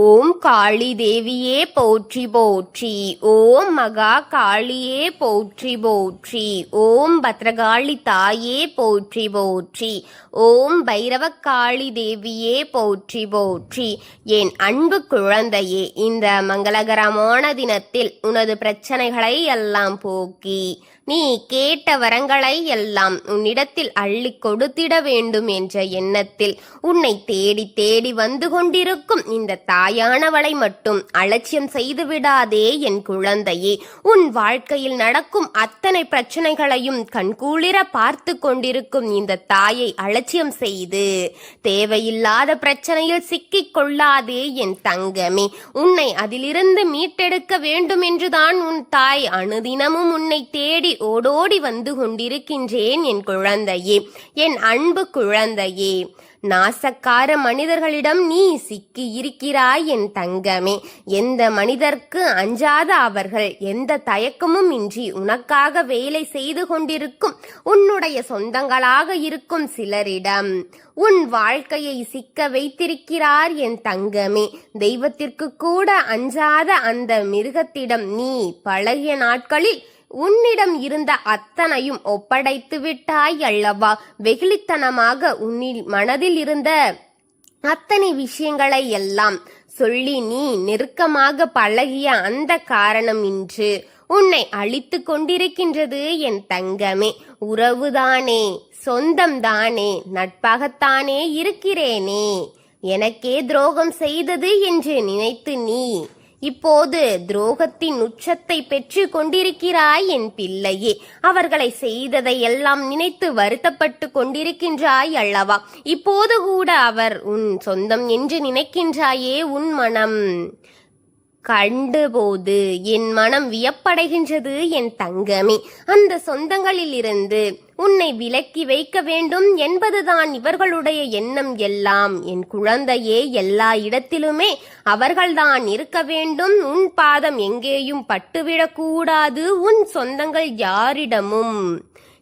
ஓம் காளி தேவியே போற்றி போற்றி. ஓம் மகா காளியே போற்றி போற்றி. ஓம் பத்ரகாளி தாயே போற்றி போற்றி. ஓம் பைரவக்காளி தேவியே போற்றி போற்றி. என் அன்பு குழந்தையே, இந்த மங்களகரமான தினத்தில் உனது பிரச்சனைகளை எல்லாம் போக்கி நீ கேட்ட வரங்களை எல்லாம் உன்னிடத்தில் அள்ளி கொடுத்திட வேண்டும் என்ற எண்ணத்தில் உன்னை தேடி தேடி வந்து கொண்டிருக்கும் இந்த தாயானவளை மட்டும் அலட்சியம் செய்து விடாதே என் குழந்தையே. உன் வாழ்க்கையில் நடக்கும் அத்தனை பிரச்சனைகளையும் கண்கூளிர பார்த்து கொண்டிருக்கும் இந்த தாயை அலட்சியம் செய்து தேவையில்லாத பிரச்சனையில் சிக்கிக் கொள்ளாதே என் தங்கமே. உன்னை அதிலிருந்து மீட்டெடுக்க வேண்டும் என்றுதான் உன் தாய் அனுதினமும் உன்னை தேடி ஓடோடி வந்து கொண்டிருக்கின்றேன் என் குழந்தையே, என் அன்பு குழந்தையே. நாசக்கார மனிதர்களிடம் நீ சிக்கி இருக்கிறாய் என் தங்கமே. எந்த மனிதர்க்கு அஞ்சாத அவர்கள் எந்த தயக்கமும் இன்றி உனக்காக வேலை செய்து கொண்டிருக்கும் உன்னுடைய சொந்தங்களாக இருக்கும் சிலரிடம் உன் வாழ்க்கையை சிக்க வைத்திருக்கிறார் என் தங்கமே. தெய்வத்திற்கு கூட அஞ்சாத அந்த மிருகத்திடம் நீ பழகிய நாட்களில் உன்னிடம் இருந்த அத்தனையும் ஒப்படைத்து விட்டாய் அல்லவா? வெகுளித்தனமாக உன்னில் மனதில் இருந்த அத்தனை விஷயங்களை எல்லாம் சொல்லி நீ நெருக்கமாக பழகிய அந்த காரணம் இன்று உன்னை அழித்து கொண்டிருக்கின்றது என் தங்கமே. உறவுதானே, சொந்தம்தானே, நட்பாகத்தானே இருக்கிறேனே, எனக்கே துரோகம் செய்தது என்று நினைத்து நீ இப்போது துரோகத்தின் உச்சத்தை பெற்று கொண்டிருக்கிறாய் என் பிள்ளையே. அவர்களை செய்ததை எல்லாம் நினைத்து வருத்தப்பட்டு கொண்டிருக்கின்றாய் அல்லவா? இப்போது கூட அவர் உன் சொந்தம் என்று நினைக்கின்றாயே. உன் மனம் கண்டபோது என் மனம் வியப்படைகின்றது என் தங்கமே. அந்த சொந்தங்களில் இருந்து உன்னை விலக்கி வைக்க வேண்டும் என்பதுதான் இவர்களுடைய எண்ணம் எல்லாம் என் குழந்தையே. எல்லா இடத்திலுமே அவர்கள்தான் இருக்க வேண்டும். உன் பாதம் எங்கேயும் பட்டுவிடக்கூடாது. உன் சொந்தங்கள் யாரிடமும்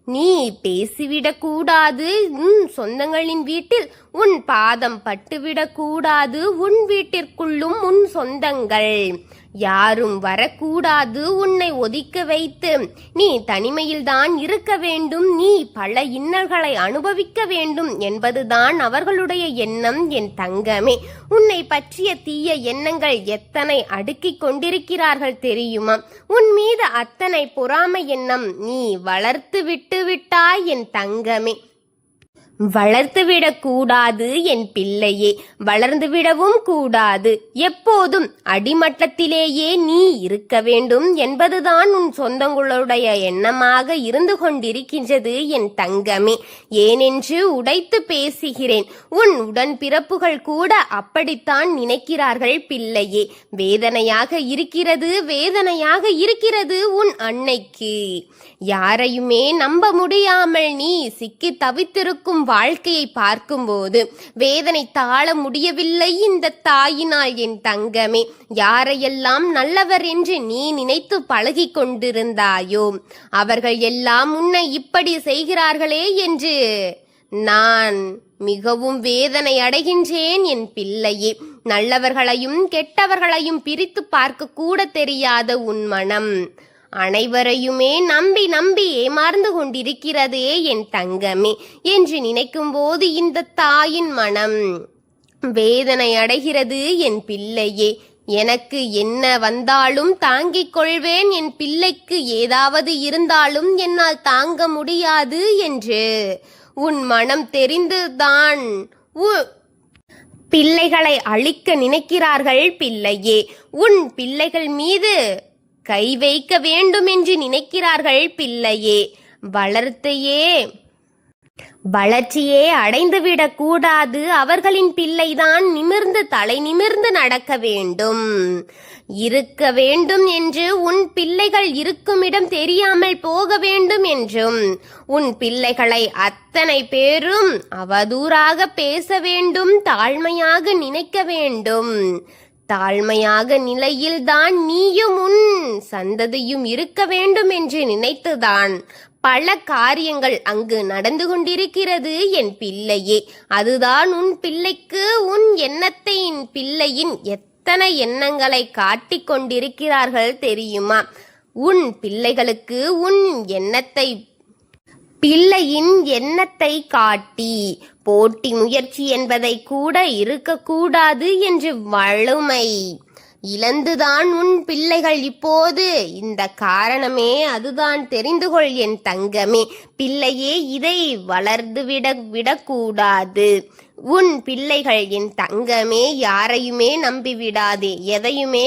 நீ பேசிவிடக்கூடாது. உன் சொந்தங்களின் வீட்டில் உன் பாதம் பட்டுவிடக்கூடாது. உன் வீட்டிற்குள்ளும் உன் சொந்தங்கள் யாரும் வரக்கூடாது. உன்னை ஒதுக்க வைத்து நீ தனிமையில்தான் இருக்க வேண்டும். நீ பல இன்னல்களை அனுபவிக்க வேண்டும் என்பதுதான் அவர்களுடைய எண்ணம் என் தங்கமே. உன்னை பற்றிய தீய எண்ணங்கள் எத்தனை அடுக்கிக் கொண்டிருக்கிறார்கள் தெரியுமா? உன் மீது அத்தனை பொறாமை எண்ணம் நீ வளர்த்து விட்டு விட்டாய் என் தங்கமே. வளர்த்துவிடக் கூடாது என் பிள்ளையே, வளர்ந்துவிடவும் கூடாது. எப்போதும் அடிமட்டத்திலேயே நீ இருக்க வேண்டும் என்பதுதான் உன் சொந்தங்களுடைய எண்ணமாக இருந்து கொண்டிருக்கின்றது என் தங்கமே. ஏனென்று உடைத்து பேசுகிறேன். உன் உடன்பிறப்புகள் கூட அப்படித்தான் நினைக்கிறார்கள் பிள்ளையே. வேதனையாக இருக்கிறது, வேதனையாக இருக்கிறது உன் அன்னைக்கு. யாரையுமே நம்ப முடியாமல் நீ சிக்கி தவித்திருக்கும் வாழ்க்கையை பார்க்கும்போது வேதனை தாழ முடியவில்லை இந்த தாயினால் என் தங்கமே. யாரையெல்லாம் நல்லவர் என்று நீ நினைத்து பழகி கொண்டிருந்தாயோ அவர்கள் எல்லாம் உன்னை இப்படி செய்கிறார்களே என்று நான் மிகவும் வேதனை அடைகின்றேன் என் பிள்ளையே. நல்லவர்களையும் கெட்டவர்களையும் பிரித்து பார்க்க கூட தெரியாத உன் மனம் அனைவரையுமே நம்பி நம்பி ஏமாந்து கொண்டிருக்கிறதே என் தங்கமே என்று நினைக்கும் போது இந்த தாயின் மனம் வேதனை அடைகிறது என் பிள்ளையே. எனக்கு என்ன வந்தாலும் தாங்கிக் கொள்வேன், என் பிள்ளைக்கு ஏதாவது இருந்தாலும் என்னால் தாங்க முடியாது என்று உன் மனம் தெரிந்துதான் பிள்ளைகளை அழிக்க நினைக்கிறார்கள் பிள்ளையே. உன் பிள்ளைகள் மீது கை வைக்க வேண்டும் என்று நினைக்கிறார்கள் பிள்ளையே. வளர்ச்சியே அடைந்துவிடக் கூடாது. அவர்களின் பிள்ளைதான் நிமிர்ந்து தலை நிமிர்ந்து நடக்க வேண்டும், இருக்க வேண்டும் என்று உன் பிள்ளைகள் இருக்குமிடம் தெரியாமல் போக வேண்டும் என்றும் உன் பிள்ளைகளை அத்தனை பேரும் அவதூறாக பேச வேண்டும், தாழ்மையாக நினைக்க வேண்டும். தாழ்மையாக நிலையில்தான் நீயும் உன் சந்ததியும் இருக்க வேண்டும் என்று நினைத்துதான் பல காரியங்கள் அங்கு நடந்து கொண்டிருக்கிறது என் பிள்ளையே. அதுதான் உன் பிள்ளைக்கு உன் எண்ணத்தை பிள்ளையின் எத்தனை எண்ணங்களை காட்டிக் கொண்டிருக்கிறார்கள் தெரியுமா? உன் பிள்ளைகளுக்கு பிள்ளையின் எண்ணத்தை காட்டி போட்டி முயற்சி என்பதை கூட இருக்கக்கூடாது என்று வழுமை இழந்துதான் உன் பிள்ளைகள் இப்போது. இந்த காரணமே அதுதான், தெரிந்து கொள் என் தங்கமே. பிள்ளையே, இதை விடக்கூடாது. உன் பிள்ளைகள் என் தங்கமே, யாரையுமே நம்பிவிடாதே, எதையுமே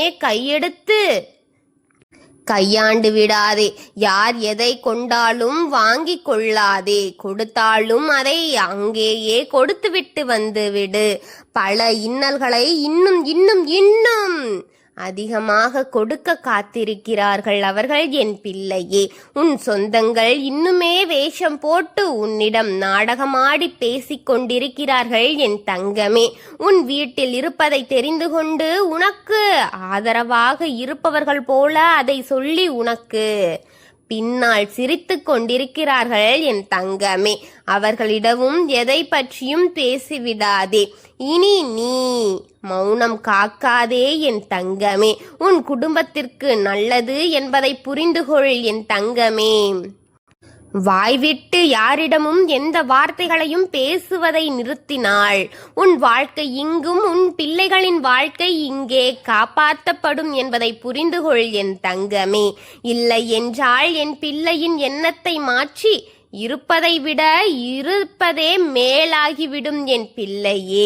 கையாண்டு விடாதே. யார் எதை கொண்டாலும் வாங்கி கொள்ளாதே, கொடுத்தாலும் அதை அங்கேயே கொடுத்துவிட்டு வந்துவிடு. பல இன்னல்களை இன்னும் இன்னும் இன்னும் அதிகமாக கொடுக்க காத்திருக்கிறார்கள் அவர்கள் என் பிள்ளையே. உன் சொந்தங்கள் இன்னுமே வேஷம் போட்டு உன்னிடம் நாடகமாடி பேசிக் கொண்டிருக்கிறார்கள் என் தங்கமே. உன் வீட்டில் இருப்பதை தெரிந்து கொண்டு உனக்கு ஆதரவாக இருப்பவர்கள் போல அதை சொல்லி உனக்கு பின்னால் சிரித்து கொண்டிருக்கிறார்கள் என் தங்கமே. அவர்களிடமும் எதை பற்றியும் பேசிவிடாதே. இனி நீ மௌனம் காக்காதே என் தங்கமே. உன் குடும்பத்திற்கு நல்லது என்பதை புரிந்து கொள் என் தங்கமே. வாய்விட்டு யாரிடமும் எந்த வார்த்தைகளையும் பேசுவதை நிறுத்தினாள் உன் வாழ்க்கை இங்கும் உன் பிள்ளைகளின் வாழ்க்கை இங்கே காப்பாற்றப்படும் என்பதை புரிந்து கொள் என் தங்கமே. இல்லை என்றால் என் பிள்ளையின் எண்ணத்தை மாற்றி இருப்பதை விட இருப்பதே மேலாகிவிடும் என் பிள்ளையே.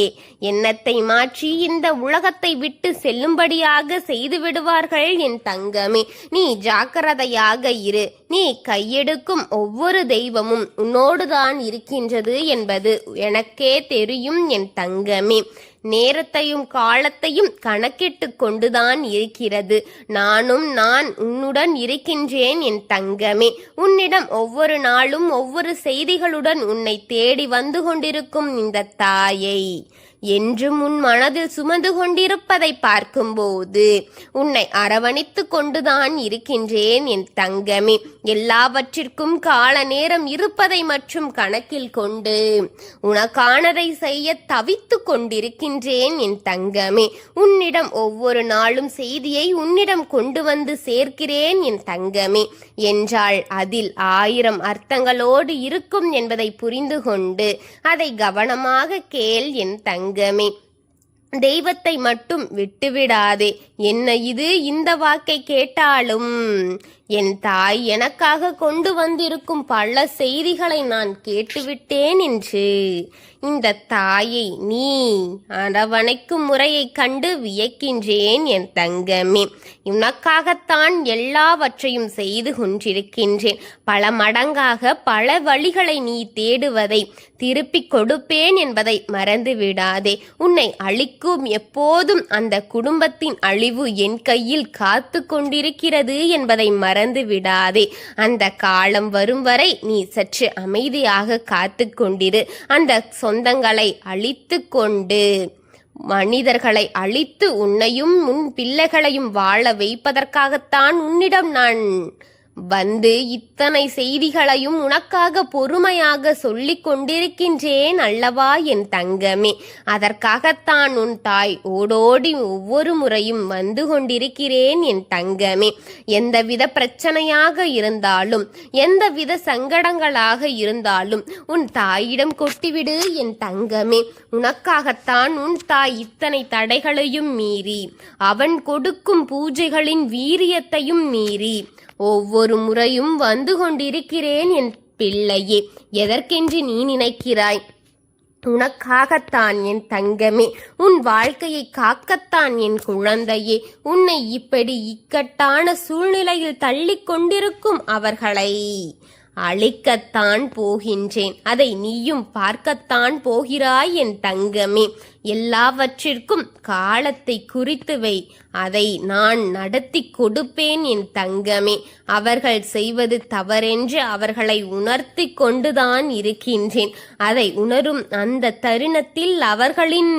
எண்ணத்தை மாற்றி இந்த உலகத்தை விட்டு செல்லும்படியாக செய்து விடுவார்கள் என் தங்கமே. நீ ஜாக்கிரதையாக இரு. நீ கையெடுக்கும் ஒவ்வொரு தெய்வமும் உன்னோடுதான் இருக்கின்றது என்பது எனக்கே தெரியும் என் தங்கமே. நேரத்தையும் காலத்தையும் கணக்கிட்டு கொண்டுதான் இருக்கிறது. நான் உன்னுடன் இருக்கின்றேன் என் தங்கமே. உன்னிடம் ஒவ்வொரு நாளும் ஒவ்வொரு செய்திகளுடன் உன்னை தேடி வந்து கொண்டிருக்கும் இந்த தாயை என்றும் உன் மனதில் சுமந்து கொண்டிருப்பதை பார்க்கும்போது உன்னை அரவணைத்து கொண்டுதான் இருக்கின்றேன் என் தங்கமே. எல்லாவற்றிற்கும் கால நேரம் இருப்பதை மற்றும் கணக்கில் கொண்டு உனக்கானதை செய்ய தவித்து கொண்டிருக்கின்றேன் என் தங்கமே. உன்னிடம் ஒவ்வொரு நாளும் செய்தியை உன்னிடம் கொண்டு வந்து சேர்க்கிறேன் என் தங்கமே. என்றால் அதில் 1000 அர்த்தங்களோடு இருக்கும் என்பதை புரிந்து கொண்டு அதை கவனமாக கேள் என் தங்கமே. தெய்வத்தை மட்டும் விட்டுவிடாதே. என்ன இது, இந்த வாக்கை கேட்டாலும் என் தாய் எனக்காக கொண்டு வந்திருக்கும் பல செய்திகளை நான் கேட்டுவிட்டேன் என்று இந்த தாயை நீ அரவணைக்கும் முறையை கண்டு வியக்கின்றேன் என் தங்கமே. உனக்காகத்தான் எல்லாவற்றையும் செய்து கொண்டிருக்கின்றேன். பல மடங்காக பல வழிகளை நீ தேடுவதை திருப்பி கொடுப்பேன் என்பதை மறந்து விடாதே. உன்னை அழிக்கும் எப்போதும் அந்த குடும்பத்தின் அழிவு என் கையில் காத்து கொண்டிருக்கிறது என்பதை மறந்து விடாதே. அந்த காலம் வரும் வரை நீ சற்று அமைதியாக காத்து கொண்டிரு. அந்த சொந்தங்களை அழித்து கொண்டு மனிதர்களை அழித்து உன்னையும் உன் பிள்ளைகளையும் வாழ வைப்பதற்காகத்தான் உன்னிடம் நான் வந்து இத்தனை செய்திகளையும் உனக்காக பொறுமையாக சொல்லிக் கொண்டிருக்கின்றேன் அல்லவா என் தங்கமே. அதற்காகத்தான் உன் தாய் ஓடோடி ஒவ்வொரு முறையும் வந்து கொண்டிருக்கிறேன் என் தங்கமே. எந்தவித பிரச்சனையாக இருந்தாலும் எந்தவித சங்கடங்களாக இருந்தாலும் உன் தாயிடம் கொட்டிவிடு என் தங்கமே. உனக்காகத்தான் உன் தாய் இத்தனை தடைகளையும் மீறி அவன் கொடுக்கும் பூஜைகளின் வீரியத்தையும் மீறி ஒவ்வொரு முறையும் வந்து கொண்டிருக்கிறேன் என் பிள்ளையே. எதற்கென்று நீ நினைக்கிறாய்? உனக்காகத்தான் என் தங்கமே. உன் வாழ்க்கையை காக்கத்தான் என் குழந்தையே. உன்னை இப்படி இக்கட்டான சூழ்நிலையில் தள்ளி கொண்டிருக்கும் அவர்களை அழிக்கத்தான் போகின்றேன். அதை நீயும் பார்க்கத்தான் போகிறாய் என் தங்கமே. எல்லாவற்றிற்கும் காலத்தை குறித்து வை. அதை நான் நடத்தி கொடுப்பேன் என் தங்கமே. அவர்கள் செய்வது தவறென்று அவர்களை உணர்த்தி கொண்டுதான் இருக்கின்றேன். அதை உணரும் அந்த தருணத்தில் அவர்களின்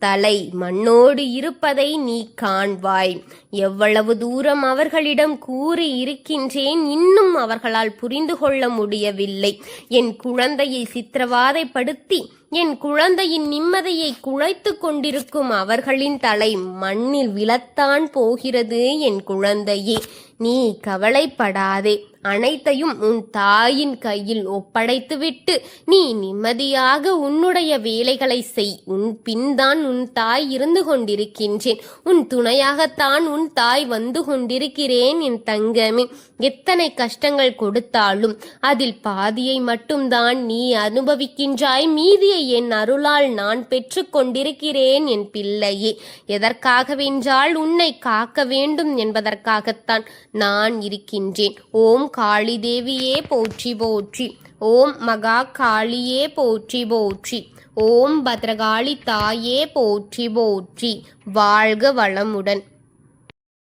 தலை மண்ணோடு இருப்பதை நீ காண்பாய். எவ்வளவு தூரம் அவர்களிடம் கூறி இருக்கின்றேன், இன்னும் அவர்களால் புரிந்து கொள்ள முடியவில்லை. என் குழந்தையை சித்திரவாதைப்படுத்தி என் குழந்தையின் நிம்மதியை குலைத்து கொண்டிருக்கும் அவர்களின் தலை மண்ணில் விழத்தான் போகிறது. என் குழந்தையே, நீ கவலைப்படாதே. அனைத்தையும் உன் தாயின் கையில் ஒப்படைத்துவிட்டு நீ நிம்மதியாக உன்னுடைய வேலைகளை செய். உன் பின்தான் உன் தாய் இருந்து கொண்டிருக்கின்றேன். உன் துணையாகத்தான் உன் தாய் வந்து கொண்டிருக்கிறேன். என் தங்கமே, எத்தனை கஷ்டங்கள் கொடுத்தாலும் அதில் பாதியை மட்டும்தான் நீ அனுபவிக்கின்றாய். மீதியை என் அருளால் நான் பெற்று கொண்டிருக்கிறேன். என் பிள்ளையே, எதற்காகவென்றால் உன்னை காக்க வேண்டும் என்பதற்காகத்தான் நான் இருக்கின்றேன். ஓம் காளி தேவியே போற்றி போற்றி. ஓம் மகா காளியே போற்றி போற்றி. ஓம் பத்ரகாளி தாயே போற்றி போற்றி. வாழ்க வளமுடன்.